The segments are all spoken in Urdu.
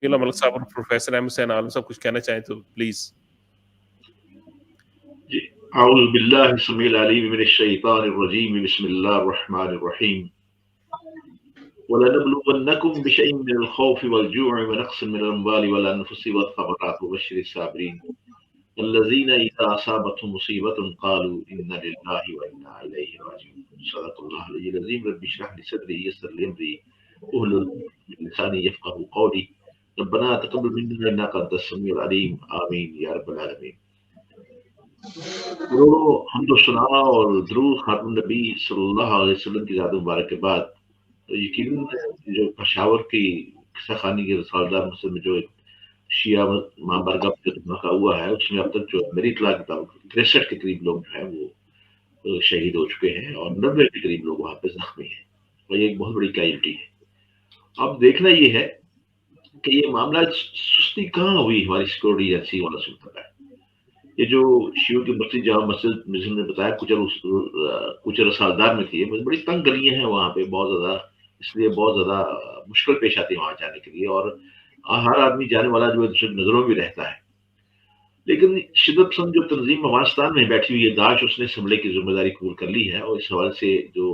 ملک صاحب اور پروفیسر احمد حسین عالم صاحب کچھ کہنا چاہیں تو پلیز. جی اعوذ باللہ السمیع العلیم من الشیطان الرجیم بسم اللہ الرحمن الرحیم وَلَنَبْلُوَنَّكُمْ بِشَيْءٍ مِّنَ الْخَوْفِ وَالْجُوعِ وَنَقْصٍ مِّنَ الْأَمْوَالِ وَالْأَنفُسِ وَالثَّمَرَاتِ وَبَشِّرِ الصَّابِرِينَ الَّذِينَ إِذَا أَصَابَتْهُم مُّصِيبَةٌ قَالُوا إِنَّا لِلَّهِ وَإِنَّا إِلَيْهِ رَاجِعُونَ صدق اللہ العلی العظیم. رب اشرح لي صدري ويسر لي أمري واحلل عقدة من لساني يفقهوا قولي ربنا تقبل منا إنك أنت السميع العليم آمين یا رب العالمین. حمد و ثنا اور درود خاتم نبی صلی اللہ علیہ وسلم کی ذات مبارک کے بعد یقیناً جو پشاور کی قصہ خانی کے رسالدار مسلم میں جو ایک شیعہ ماں برگا جو دھماکہ ہوا ہے اس میں اب تک جو میری اطلاع کے مطابق 63 کے قریب لوگ جو ہیں وہ شہید ہو چکے ہیں اور 90 کے قریب لوگ وہاں پہ زخمی ہیں اور یہ ایک بہت بڑی کیجوٹی ہے. اب دیکھنا یہ ہے کہ یہ معاملہ سستی کہاں ہوئی ہماری سیکورٹی ایجنسی والا سلطنت ہے. یہ جو شیعوں کی مسجد جامع مسجد مجھے نے بتایا کچھ رسالدار میں تھی بڑی تنگ گلیاں ہیں وہاں پہ بہت زیادہ, اس لیے بہت زیادہ مشکل پیش آتی ہے وہاں جانے کے لیے اور ہر آدمی جانے والا جو ہے دوسرے نظروں میں رہتا ہے. لیکن شدت پسند جو تنظیم افغانستان میں بیٹھی ہوئی ہے داعش, اس نے اس حملے کی ذمہ داری قبول کر لی ہے اور اس حوالے سے جو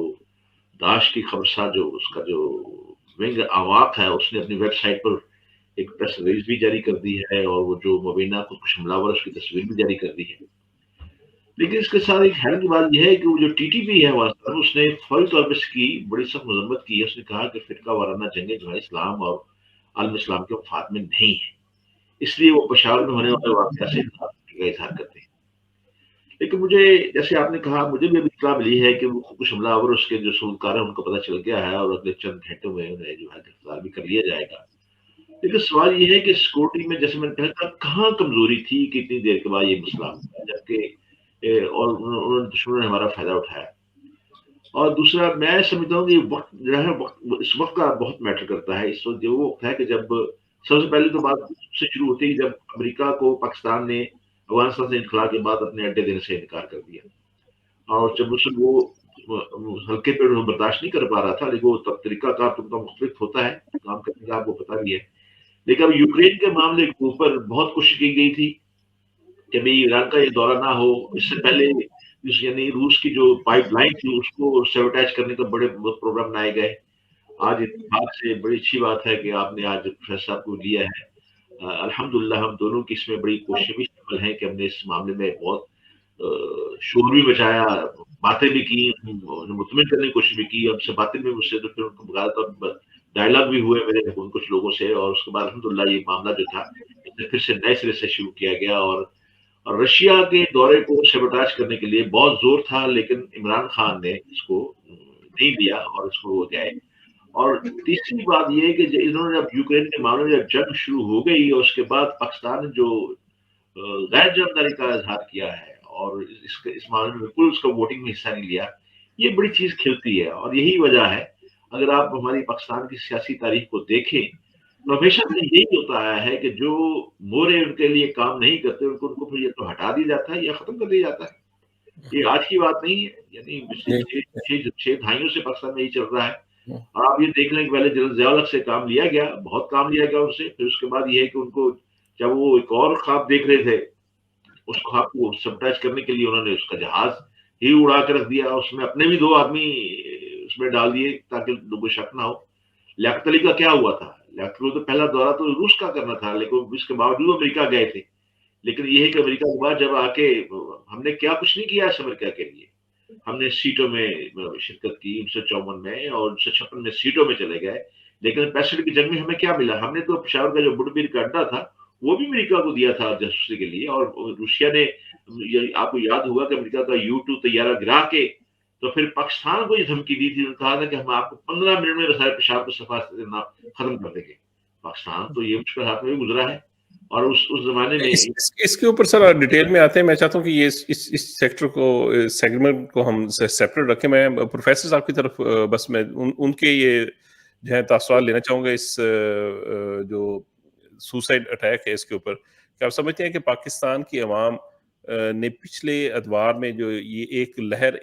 داعش کی خبرسار جو اس کا جو ونگ آواق ہے اس نے اپنی ویب سائٹ پر ایک پریس ریلیز بھی جاری کر دی ہے اور وہ جو مبینہ خودکش حملہ ور اس کی تصویر بھی جاری کر دی ہے. لیکن اس کے ساتھ ایک حیرت کی بات یہ ہے کہ وہ جو ٹی ٹی پی ہے وہاں اس نے فوری طور پر اس کی بڑی سخت مذمت کی ہے. اس نے کہا کہ فرقہ وارانہ جنگیں جو ہے اسلام اور عالم اسلام کے مفاد میں نہیں ہے, اس لیے وہ پشاور میں ہونے والے واقعہ سے اظہار کرتے ہیں. لیکن مجھے جیسے آپ نے کہا مجھے بھی ابھی اطلاع ملی ہے کہ وہ خودکش حملہ آور اس کے جو سلوکار ہیں ان کو پتہ چل گیا ہے اور اگلے چند گھنٹوں میں انہیں جو ہے گرفتار بھی کر لیا جائے گا. لیکن سوال یہ ہے کہ سیکورٹی میں جیسے میں نے کہا کہاں کمزوری تھی کہ اتنی دیر کے بعد یہ مسئلہ ہوا جبکہ اور انہوں نے دشمنوں نے ہمارا فائدہ اٹھایا. اور دوسرا میں سمجھتا ہوں کہ وقت جو ہے اس وقت کا بہت میٹر کرتا ہے. اس وقت جو وقت ہے کہ جب سب سے پہلے تو بات سے شروع ہوتی ہے جب امریکہ کو پاکستان نے افغانستان سے انخلا کے بعد اپنے اڈے دینے سے انکار کر دیا اور جب اس وہ ہلکے پیڑ میں برداشت نہیں کر پا رہا تھا. لیکن وہ طریقہ کار تم کا مختلف ہوتا ہے کام کرنے کا, آپ کو پتا بھی ہے. لیکن اب یوکرین کے معاملے کے اوپر بہت کوشش کی گئی تھی کہ بھئی ایران کا یہ دورہ نہ ہو. اس سے پہلے یعنی روس کی جو پائپ لائن تھی اس کو سیوٹائز کرنے کا بڑے پروگرام بنائے گئے. آج اتفاق سے بڑی اچھی بات ہے کہ آپ نے آج پروفیسر صاحب کو لیا ہے. الحمدللہ ہم دونوں کی اس میں بڑی کوششیں بھی شامل ہیں کہ ہم نے اس معاملے میں بہت شور بھی مچایا, باتیں بھی کی, مطمئن کرنے کی کوشش بھی کی. ہم سے باتیں بھی مجھ سے تو پھر ان کو بغیر تو ڈائلاگ بھی ہوئے میرے ان کچھ لوگوں سے اور اس کے بعد الحمدللہ یہ معاملہ جو تھا پھر سے نئے سرے سے شروع کیا گیا. اور رشیا کے دورے کو سیبوٹاج کرنے کے لیے بہت زور تھا لیکن عمران خان نے اس کو نہیں دیا اور اس کو وہ گئے. اور تیسری بات یہ ہے کہ انہوں نے اب یوکرین کے معاملے میں جب جنگ شروع ہو گئی اور اس کے بعد پاکستان نے جو غیر جانبداری کا اظہار کیا ہے اور اس معاملے میں بالکل اس کا ووٹنگ میں حصہ نہیں لیا, یہ بڑی چیز کھلتی ہے. اور یہی وجہ ہے اگر آپ ہماری پاکستان کی سیاسی تاریخ کو دیکھیں تو ہمیشہ سے یہی ہوتا آیا ہے کہ جو مورے ان کے لیے کام نہیں کرتے ان کو پھر یہ تو ہٹا دیا جاتا ہے یا ختم کر دیا جاتا ہے. یہ آج کی بات نہیں ہے, یعنی پچھلے 6 دہائیوں سے پاکستان میں یہی چل رہا ہے. اور آپ یہ دیکھ لیں کہ پہلے جنرل ضیاء الحق سے کام لیا گیا, بہت کام لیا گیا ان سے. پھر اس کے بعد یہ ہے کہ ان کو جب وہ ایک اور خواب دیکھ رہے تھے اس خواب کو سبٹائز کرنے کے لیے انہوں نے اس کا جہاز ہی اڑا کے رکھ دیا. اس میں اپنے بھی 2 آدمی اس میں ڈال دیے تاکہ لوگوں کو شک نہ ہو. لیاقت علی کا کیا ہوا تھا؟ لیاقت علی تو پہلا دورہ تو روس کا کرنا تھا لیکن اس کے باوجود امریکہ گئے تھے. لیکن یہ ہے کہ امریکہ کے بعد جب آ کے ہم نے کیا کچھ نہیں کیا اس امریکہ کے لیے. ہم نے سیٹوں میں شرکت کی 1954 میں اور 1956 میں سیٹوں میں چلے گئے. لیکن 65 کی جنگ میں ہمیں کیا ملا؟ ہم نے تو پشاور کا جو بڑبیر کا اڈا تھا وہ بھی امریکہ کو دیا تھا جاسوسی کے لیے. اور روسیا نے, آپ کو یاد ہوگا کہ امریکہ کا U-2 طیارہ گرا کے تو پھر پاکستان کو یہ دھمکی دی تھی, انہوں نے کہا تھا کہ ہم آپ کو 15 منٹ میں وسائل پشاور کو صفا ختم کر دیں گے. پاکستان تو یہ مشکل ہاتھ میں بھی گزرا ہے. اور اس زمانے میں اس کے اوپر سر ڈیٹیل میں آتے ہیں. میں چاہتا ہوں کہ یہ اس سیکٹر کو سیگمنٹ کو ہم سیپریٹ رکھیں. میں پروفیسر صاحب کی طرف بس میں ان کے یہ جو ہے تاثرات لینا چاہوں گا اس جو سوسائڈ اٹیک ہے اس کے اوپر. کہ آپ سمجھتے ہیں کہ پاکستان کی عوام نے پچھلے ادوار میں جو یہ ایک لہر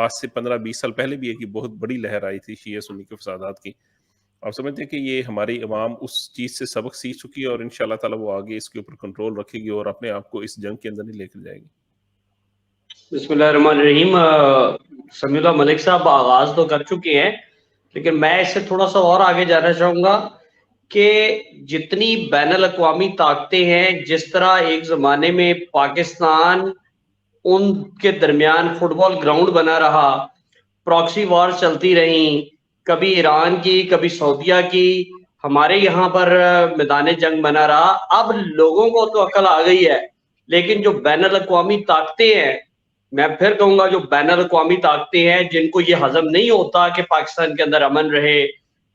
آج سے 15-20 سال پہلے بھی ایک بہت بڑی لہر آئی تھی شیعہ سنی کے فسادات کی, آپ سمجھتے ہیں کہ یہ ہماری عوام اس چیز سے سبق سیکھ چکی ہے اور انشاءاللہ تعالیٰ وہ آگے اس کے اوپر کنٹرول رکھے گی اور اپنے آپ کو اس جنگ کے اندر نہیں لے کر جائے گی؟ بسم اللہ الرحمن الرحیم. سمیع اللہ ملک صاحب آغاز تو کر چکے ہیں، لیکن میں اس سے تھوڑا سا اور آگے جانا چاہوں گا کہ جتنی بین الاقوامی طاقتیں ہیں، جس طرح ایک زمانے میں پاکستان ان کے درمیان فٹ بال گراؤنڈ بنا رہا، پراکسی وار چلتی رہیں، کبھی ایران کی کبھی سعودیہ کی، ہمارے یہاں پر میدان جنگ بنا رہا. اب لوگوں کو تو عقل آ گئی ہے، لیکن جو بین الاقوامی طاقتیں ہیں، میں پھر کہوں گا جو بین الاقوامی طاقتیں ہیں جن کو یہ ہضم نہیں ہوتا کہ پاکستان کے اندر امن رہے،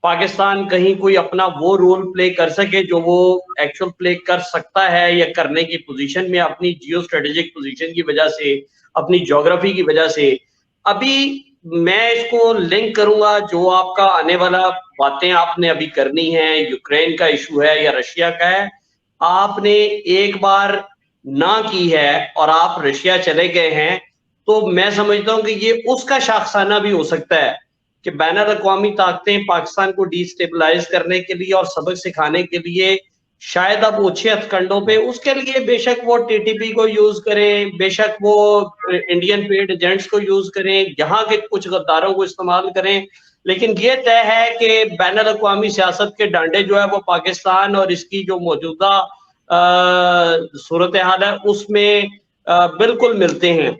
پاکستان کہیں کوئی اپنا وہ رول پلے کر سکے جو وہ ایکچوئل پلے کر سکتا ہے یا کرنے کی پوزیشن میں، اپنی جیو اسٹریٹجک پوزیشن کی وجہ سے، اپنی جغرافی کی وجہ سے. ابھی میں اس کو لنک کروں گا جو آپ کا آنے والا باتیں آپ نے ابھی کرنی ہے، یوکرین کا ایشو ہے یا رشیا کا ہے. آپ نے ایک بار نہ کی ہے اور آپ رشیا چلے گئے ہیں، تو میں سمجھتا ہوں کہ یہ اس کا شاخسانہ بھی ہو سکتا ہے کہ بین الاقوامی طاقتیں پاکستان کو ڈی اسٹیبلائز کرنے کے لیے اور سبق سکھانے کے لیے شاید اب اوچھے ہتھ کنڈوں پہ، اس کے لیے بے شک وہ ٹی ٹی پی کو یوز کریں، بے شک وہ انڈین پیڈ ایجنٹس کو یوز کریں، یہاں کے کچھ غداروں کو استعمال کریں، لیکن یہ طے ہے کہ بین الاقوامی سیاست کے ڈانڈے جو ہے وہ پاکستان اور اس کی جو موجودہ صورتحال ہے اس میں بالکل ملتے ہیں.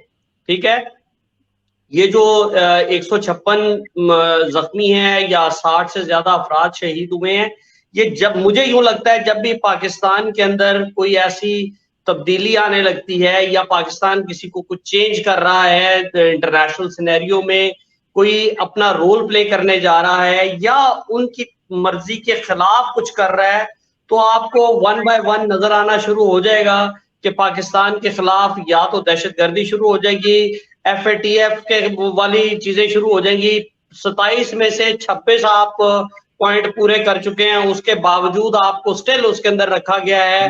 ٹھیک ہے، یہ جو 156 زخمی ہیں یا 60 سے زیادہ افراد شہید ہوئے ہیں، یہ جب مجھے یوں لگتا ہے جب بھی پاکستان کے اندر کوئی ایسی تبدیلی آنے لگتی ہے یا پاکستان کسی کو کچھ چینج کر رہا ہے انٹرنیشنل سینیریو میں، کوئی اپنا رول پلے کرنے جا رہا ہے یا ان کی مرضی کے خلاف کچھ کر رہا ہے، تو آپ کو ون بائی ون نظر آنا شروع ہو جائے گا کہ پاکستان کے خلاف یا تو دہشت گردی شروع ہو جائے گی، ایف اے ٹی ایف کے والی چیزیں شروع ہو جائیں گی. 27 میں سے 26 آپ پوائنٹ پورے کر چکے ہیں، اس کے باوجود آپ کو سٹل اس کے اندر رکھا گیا ہے.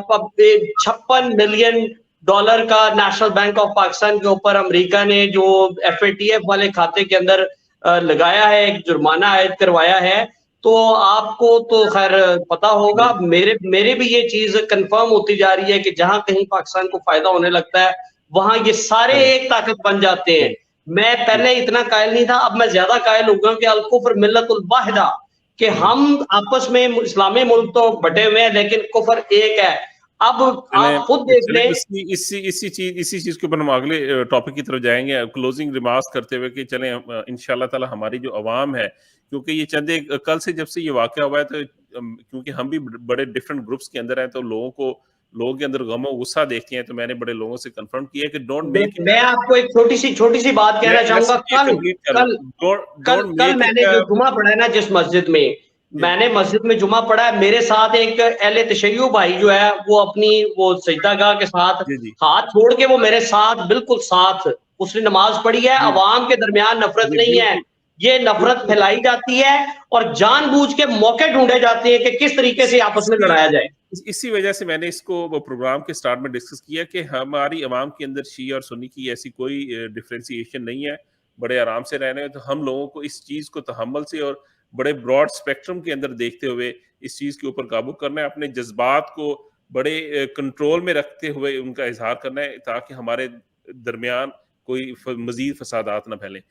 56 ملین ڈالر کا نیشنل بینک آف پاکستان کے اوپر امریکہ نے جو ایف اے ٹی ایف والے کھاتے کے اندر لگایا ہے، ایک جرمانہ عائد کروایا ہے. تو آپ کو تو خیر پتا ہوگا، میرے بھی یہ چیز کنفرم ہوتی جا رہی ہے کہ جہاں کہیں پاکستان کو فائدہ ہونے لگتا ہے وہاں یہ سارے ایک طاقت بن جاتے ہیں. میں پہلے اتنا قائل نہیں تھا، اب میں زیادہ قائل ہو گیا کہ الکفر ملت الواحدہ، کہ ہم آپس میں اسلامی ملک تو بٹے ہوئے ہیں لیکن کفر ایک ہے. اب آپ خود دیکھ لیں. اسی چیز کے اوپر ہم اگلے ٹاپک کی طرف جائیں گے، کلوزنگ ریمارکس کرتے ہوئے کہ چلیں انشاءاللہ تعالی ہماری جو عوام ہے، کیونکہ یہ چندے کل سے جب سے یہ واقعہ ہوا ہے تو کیونکہ ہم بھی بڑے ڈفرینٹ گروپس کے اندر ہیں تو لوگوں کے اندر غم و غصہ دیکھتے ہیں، تو میں نے بڑے لوگوں سے کنفرم کیا کہ ڈونٹ میک، میں آپ کو ایک چھوٹی سی بات کہنا چاہوں گا. کل میں نے جو جمعہ پڑھا ہے نا جس مسجد میں، میں نے مسجد میں جمعہ پڑھا ہے، میرے ساتھ ایک اہل تشیع بھائی جو ہے وہ اپنی وہ سجدہ گاہ کے ساتھ ہاتھ چھوڑ کے وہ میرے ساتھ بالکل ساتھ اس نے نماز پڑھی ہے. عوام کے درمیان نفرت نہیں ہے، یہ نفرت پھیلائی جاتی ہے اور جان بوجھ کے موقع ڈھونڈے جاتے ہیں کہ کس طریقے سے آپس میں لڑایا جائے. اسی وجہ سے میں نے اس کو پروگرام کے سٹارٹ میں ڈسکس کیا کہ ہماری عوام کے اندر شیعہ اور سنی کی ایسی کوئی ڈفرینسیشن نہیں ہے، بڑے آرام سے رہنے ہیں. تو ہم لوگوں کو اس چیز کو تحمل سے اور بڑے براڈ اسپیکٹرم کے اندر دیکھتے ہوئے اس چیز کے اوپر قابو کرنا ہے، اپنے جذبات کو بڑے کنٹرول میں رکھتے ہوئے ان کا اظہار کرنا ہے تاکہ ہمارے درمیان کوئی مزید فسادات نہ پھیلیں.